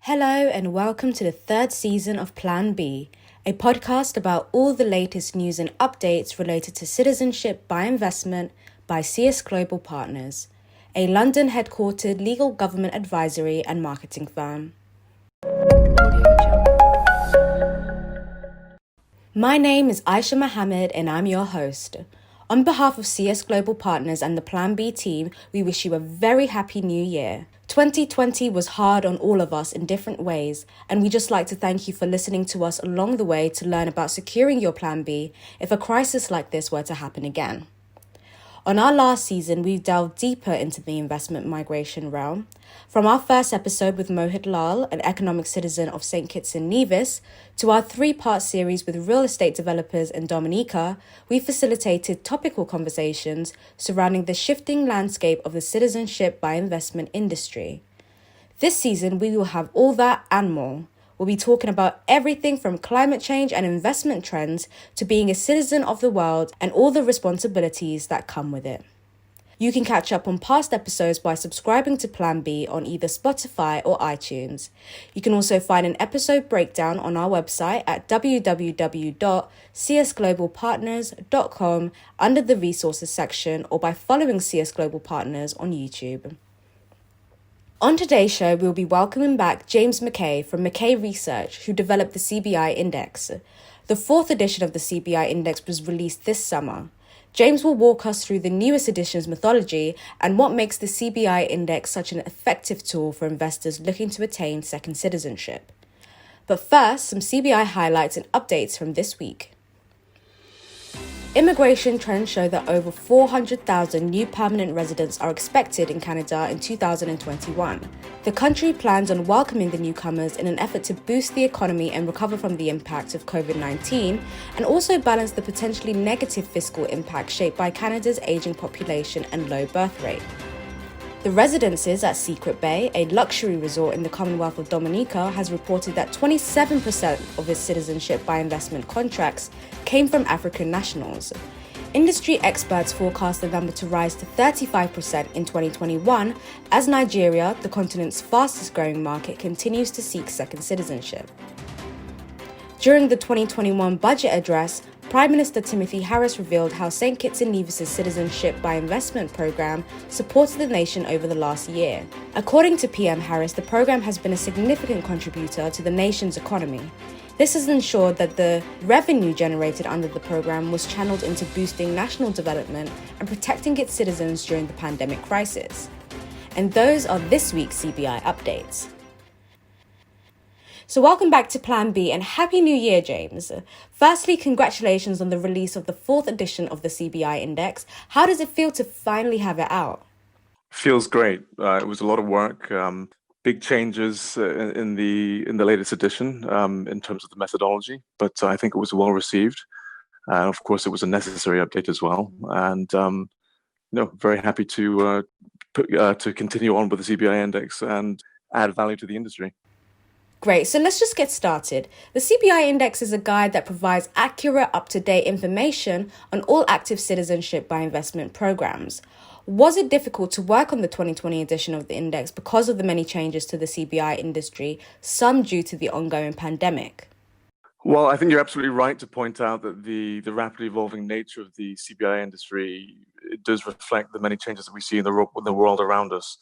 Hello and welcome to the third season of Plan B, a podcast about all the latest news and updates related to citizenship by investment by CS Global Partners, a London headquartered legal government advisory and marketing firm. My name is Aisha Mohammed and I'm your host. On behalf of CS Global Partners and the Plan B team, we wish you a very happy new year. 2020 was hard on all of us in different ways, and we just like to thank you for listening to us along the way to learn about securing your Plan B if a crisis like this were to happen again. On our last season, we delved deeper into the investment migration realm. From our first episode with Mohit Lal, an economic citizen of St. Kitts and Nevis, to our three-part series with real estate developers in Dominica, we facilitated topical conversations surrounding the shifting landscape of the citizenship by investment industry. This season, we will have all that and more. We'll be talking about everything from climate change and investment trends to being a citizen of the world and all the responsibilities that come with it. You can catch up on past episodes by subscribing to Plan B on either Spotify or iTunes. You can also find an episode breakdown on our website at www.csglobalpartners.com under the resources section or by following CS Global Partners on YouTube. On today's show, we'll be welcoming back James Mckay from Mckay Research, who developed the CBI Index. The fourth edition of the CBI Index was released this summer. James will walk us through the newest edition's methodology and what makes the CBI Index such an effective tool for investors looking to attain second citizenship. But first, some CBI highlights and updates from this week. Immigration trends show that over 400,000 new permanent residents are expected in Canada in 2021. The country plans on welcoming the newcomers in an effort to boost the economy and recover from the impact of COVID-19, and also balance the potentially negative fiscal impact shaped by Canada's aging population and low birth rate. The Residences at Secret Bay, a luxury resort in the Commonwealth of Dominica, has reported that 27% of its citizenship by investment contracts came from African nationals. Industry experts forecast the number to rise to 35% in 2021 as Nigeria, the continent's fastest growing market, continues to seek second citizenship. During the 2021 budget address, Prime Minister Timothy Harris revealed how St. Kitts and Nevis' Citizenship by Investment program supported the nation over the last year. According to PM Harris, the program has been a significant contributor to the nation's economy. This has ensured that the revenue generated under the program was channeled into boosting national development and protecting its citizens during the pandemic crisis. And those are this week's CBI updates. So welcome back to Plan B and Happy New Year, James. Firstly, congratulations on the release of the fourth edition of the CBI Index. How does it feel to finally have it out? Feels great. It was a lot of work. Big changes in the latest edition in terms of the methodology, but I think it was well received. Of course, it was a necessary update as well, and very happy to continue on with the CBI Index and add value to the industry. Great, so let's just get started. The CBI Index is a guide that provides accurate, up-to-date information on all active citizenship by investment programs. Was it difficult to work on the 2020 edition of the index because of the many changes to the CBI industry, some due to the ongoing pandemic? Well, I think you're absolutely right to point out that the rapidly evolving nature of the CBI industry, it does reflect the many changes that we see in the world around us,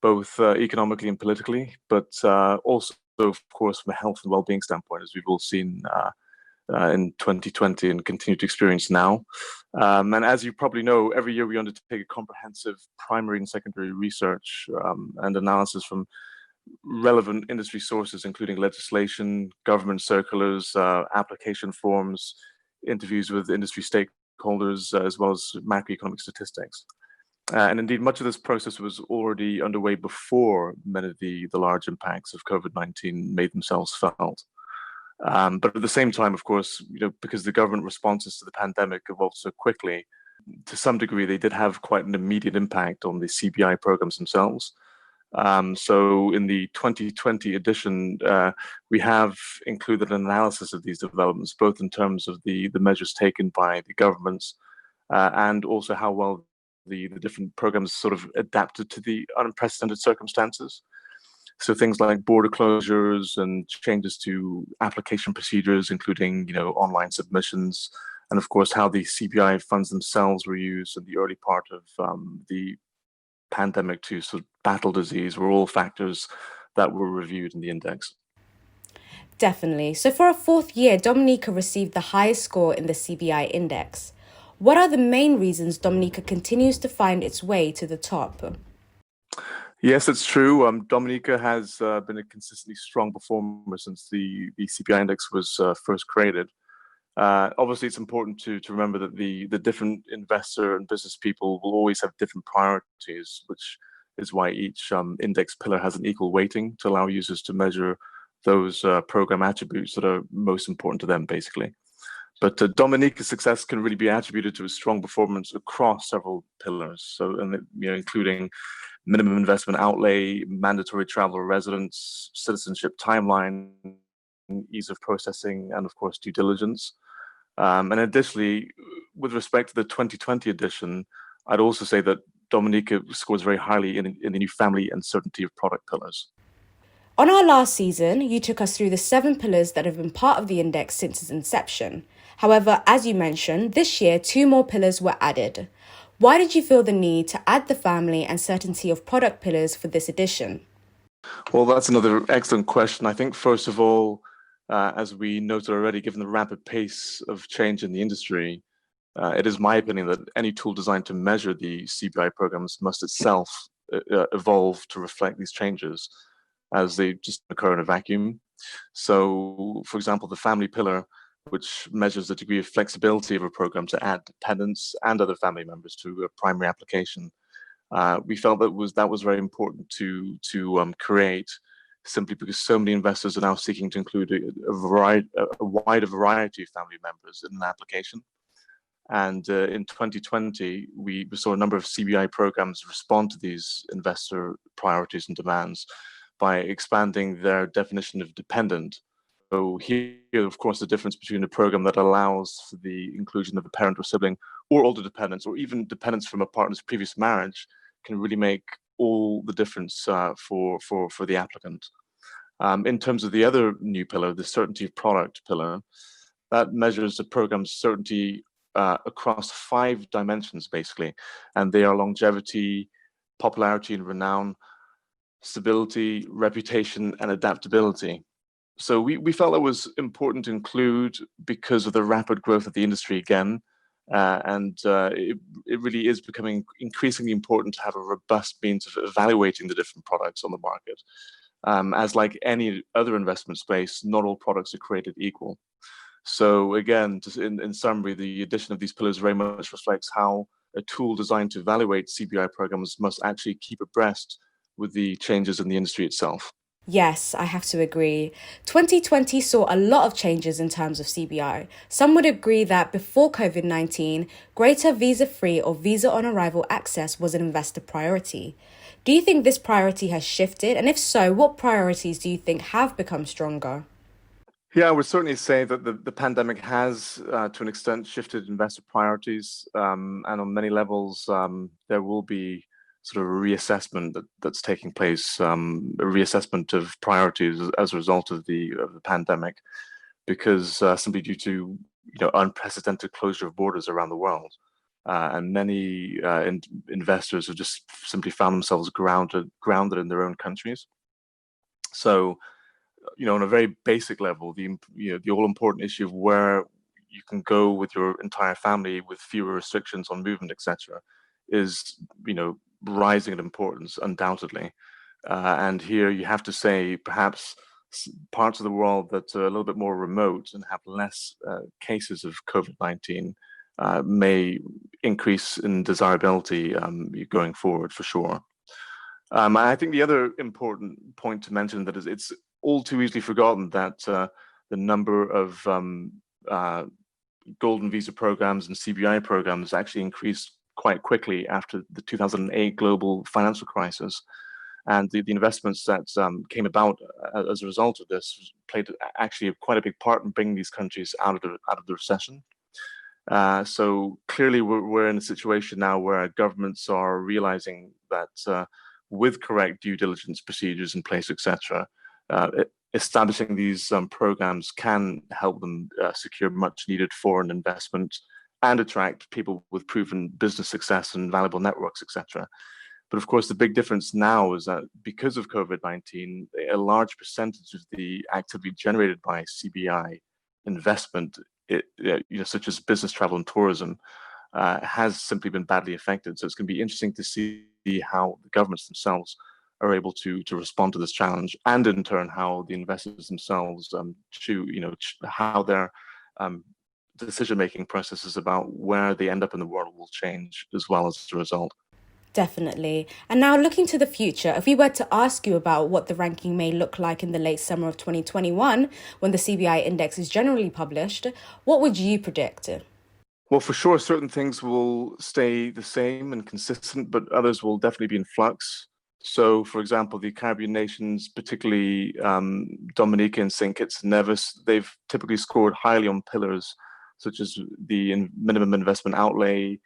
both economically and politically, but also, of course, from a health and well-being standpoint, as we've all seen in 2020 and continue to experience now. And as you probably know, every year we undertake a comprehensive primary and secondary research and analysis from relevant industry sources, including legislation, government circulars, application forms, interviews with industry stakeholders, as well as macroeconomic statistics. And indeed, much of this process was already underway before many of the large impacts of COVID-19 made themselves felt. But at the same time, of course, because the government responses to the pandemic evolved so quickly, to some degree, they did have quite an immediate impact on the CBI programs themselves. So in the 2020 edition, we have included an analysis of these developments, both in terms of the measures taken by the governments and also how well the different programs sort of adapted to the unprecedented circumstances. So things like border closures and changes to application procedures, including online submissions, and of course how the CBI funds themselves were used in the early part of the pandemic to sort of battle disease, were all factors that were reviewed in the index. Definitely. So for a fourth year, Dominica received the highest score in the CBI Index. What are the main reasons Dominica continues to find its way to the top? Yes, it's true. Dominica has been a consistently strong performer since the CPI index was first created. Obviously, it's important to remember that the different investor and business people will always have different priorities, which is why each index pillar has an equal weighting to allow users to measure those program attributes that are most important to them, basically. But Dominica's success can really be attributed to a strong performance across several pillars. So, and including minimum investment outlay, mandatory travel residence, citizenship timeline, ease of processing, and of course due diligence. And additionally, with respect to the 2020 edition, I'd also say that Dominica scores very highly in the new family and certainty of product pillars. On our last season, you took us through the 7 pillars that have been part of the index since its inception. However, as you mentioned, this year 2 more pillars were added. Why did you feel the need to add the family and certainty of product pillars for this edition? Well, that's another excellent question. I think, first of all, as we noted already, given the rapid pace of change in the industry, it is my opinion that any tool designed to measure the CBI programs must itself evolve to reflect these changes, as they just occur in a vacuum. So, for example, the family pillar, which measures the degree of flexibility of a program to add dependents and other family members to a primary application, we felt that was very important to create, simply because so many investors are now seeking to include a wider variety of family members in an application. And in 2020, we saw a number of CBI programs respond to these investor priorities and demands by expanding their definition of dependent. So here, of course, the difference between a program that allows for the inclusion of a parent or sibling, or older dependents, or even dependents from a partner's previous marriage, can really make all the difference for the applicant. In terms of the other new pillar, the certainty of product pillar, that measures the program's certainty across 5 dimensions, basically, and they are longevity, popularity and renown, stability, reputation, and adaptability. So we felt that was important to include because of the rapid growth of the industry again, it really is becoming increasingly important to have a robust means of evaluating the different products on the market. As like any other investment space, not all products are created equal. So again, just in summary, the addition of these pillars very much reflects how a tool designed to evaluate CBI programs must actually keep abreast with the changes in the industry itself. Yes, I have to agree. 2020 saw a lot of changes in terms of CBI. Some would agree that before COVID-19, greater visa-free or visa-on-arrival access was an investor priority. Do you think this priority has shifted? And if so, what priorities do you think have become stronger? Yeah, I would certainly say that the pandemic has, to an extent, shifted investor priorities, and on many levels, there will be sort of a reassessment that's taking place, a reassessment of priorities as a result of the pandemic, because simply due to unprecedented closure of borders around the world, and many investors have just simply found themselves grounded in their own countries. So, on a very basic level, the all important issue of where you can go with your entire family with fewer restrictions on movement, etc., is rising in importance undoubtedly. And here you have to say perhaps parts of the world that are a little bit more remote and have less cases of COVID-19 may increase in desirability going forward for sure. I think the other important point to mention that is it's all too easily forgotten that the number of golden visa programs and CBI programs actually increased quite quickly after the 2008 global financial crisis. And the investments that came about as a result of this played actually quite a big part in bringing these countries out of the recession. So clearly we're in a situation now where governments are realizing that with correct due diligence procedures in place, etc. Establishing these programs can help them secure much needed foreign investment and attract people with proven business success and valuable networks, etc. But of course, the big difference now is that because of COVID-19, a large percentage of the activity generated by CBI investment, such as business travel and tourism, has simply been badly affected. So it's going to be interesting to see how the governments themselves are able to respond to this challenge, and in turn how the investors themselves how their decision-making processes about where they end up in the world will change as well as a result. Definitely. And now looking to the future, if we were to ask you about what the ranking may look like in the late summer of 2021, when the CBI Index is generally published, what would you predict? Well, for sure, certain things will stay the same and consistent, but others will definitely be in flux. So, for example, the Caribbean nations, particularly Dominica and St. Kitts and Nevis, they've typically scored highly on pillars such as the minimum investment outlay,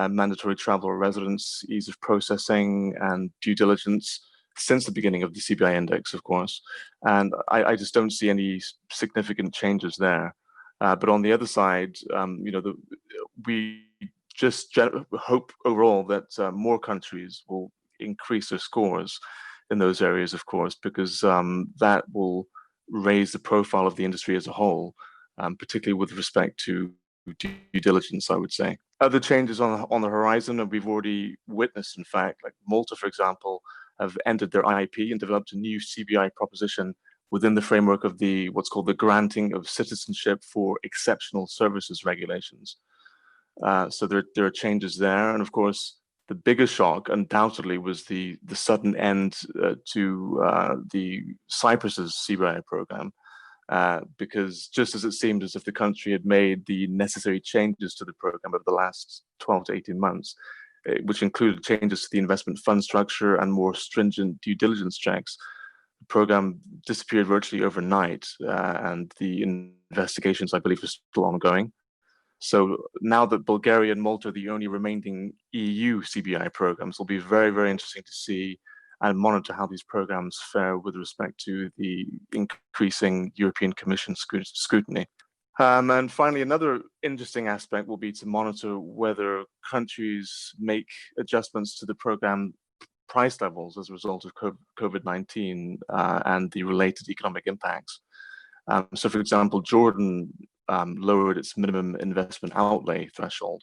mandatory travel or residence, ease of processing, and due diligence since the beginning of the CBI Index, of course. And I just don't see any significant changes there. But on the other side, we just hope overall that more countries will increase their scores in those areas, of course, because that will raise the profile of the industry as a whole, particularly with respect to due diligence, I would say. Other changes on the horizon, and we've already witnessed, in fact, like Malta, for example, have ended their IP and developed a new CBI proposition within the framework of what's called the granting of citizenship for exceptional services regulations. So there are changes there, and of course, the biggest shock, undoubtedly, was the sudden end to the Cyprus's CBI program. Because just as it seemed as if the country had made the necessary changes to the program over the last 12 to 18 months, which included changes to the investment fund structure and more stringent due diligence checks, the program disappeared virtually overnight, and the investigations, I believe, are still ongoing. So now that Bulgaria and Malta are the only remaining EU CBI programs, it'll be very, very interesting to see and monitor how these programs fare with respect to the increasing European Commission scrutiny. And finally, another interesting aspect will be to monitor whether countries make adjustments to the program price levels as a result of COVID-19 and the related economic impacts. So, for example, Jordan lowered its minimum investment outlay threshold,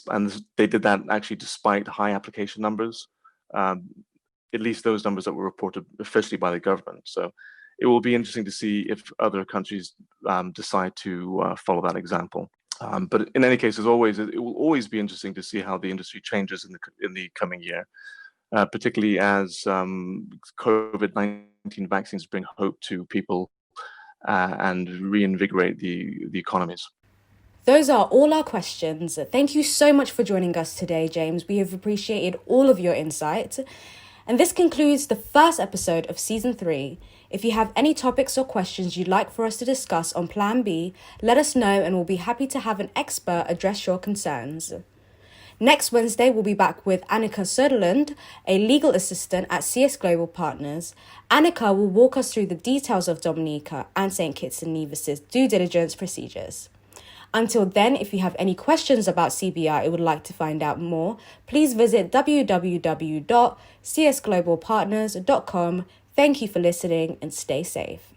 and they did that actually despite high application numbers. At least those numbers that were reported officially by the government. So it will be interesting to see if other countries decide to follow that example. But in any case, as always, it will always be interesting to see how the industry changes in the coming year, particularly as COVID-19 vaccines bring hope to people and reinvigorate the economies. Those are all our questions. Thank you so much for joining us today, James. We have appreciated all of your insight. And this concludes the first episode of Season 3. If you have any topics or questions you'd like for us to discuss on Plan B, let us know and we'll be happy to have an expert address your concerns. Next Wednesday, we'll be back with Annika Söderlund, a legal assistant at CS Global Partners. Annika will walk us through the details of Dominica and St. Kitts and Nevis's due diligence procedures. Until then, if you have any questions about CBI or would like to find out more, please visit www.csglobalpartners.com. Thank you for listening and stay safe.